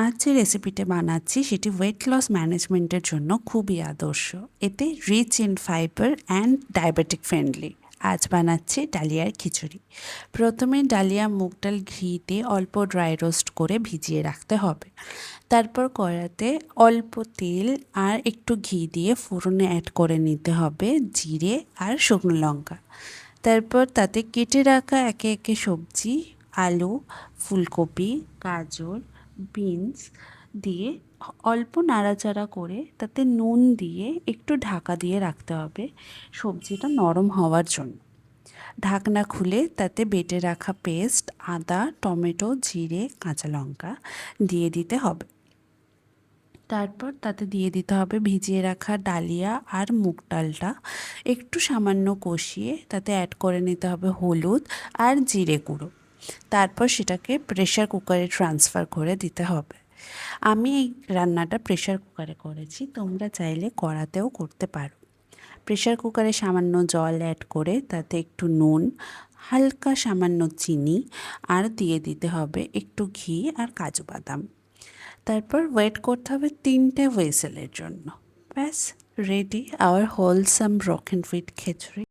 আজ যে রেসিপিটা বানাচ্ছি সেটি ওয়েট লস ম্যানেজমেন্টের জন্য খুবই আদর্শ। এতে rich in fibre and diabetic friendly. আজ বানাচ্ছি ডালিয়ার খিচুড়ি। প্রথমে ডালিয়া মুগ ডাল ঘিতে অল্প ড্রাই রোস্ট করে ভিজিয়ে রাখতে হবে। তারপর কড়াতে অল্প তেল আর একটু ঘি দিয়ে ফোড়নে অ্যাড করে নিতে হবে জিরে আর শুকনো লঙ্কা। তারপর তাতে কেটে রাখা একে একে সবজি, আলু, ফুলকপি, গাজর, বিনস দিয়ে অল্প নাড়াচাড়া করে তাতে নুন দিয়ে একটু ঢাকা দিয়ে রাখতে হবে সবজিটা নরম হওয়ার জন্য। ঢাকনা খুলে তাতে বেটে রাখা পেস্ট, আদা, টমেটো, জিরে, কাঁচা লঙ্কা দিয়ে দিতে হবে। তারপর তাতে দিয়ে দিতে হবে ভিজিয়ে রাখা ডালিয়া আর মুগ ডালটা একটু সামান্য কষিয়ে তাতে অ্যাড করে নিতে হবে হলুদ আর জিরে গুঁড়ো। তারপর সেটাকে প্রেশার কুকারে ট্রান্সফার করে দিতে হবে। আমি এই রান্নাটা প্রেশার কুকারে করেছি, তোমরা চাইলে কড়াতেও করতে পারো। প্রেশার কুকারে সামান্য জল অ্যাড করে তাতে একটু নুন, হালকা সামান্য চিনি আর দিয়ে দিতে হবে একটু ঘি আর কাজু বাদাম। তারপর ওয়েট করতে হবে 3টে হুইসেলের জন্য। ব্যাস ready our wholesome broken wheat khichuri.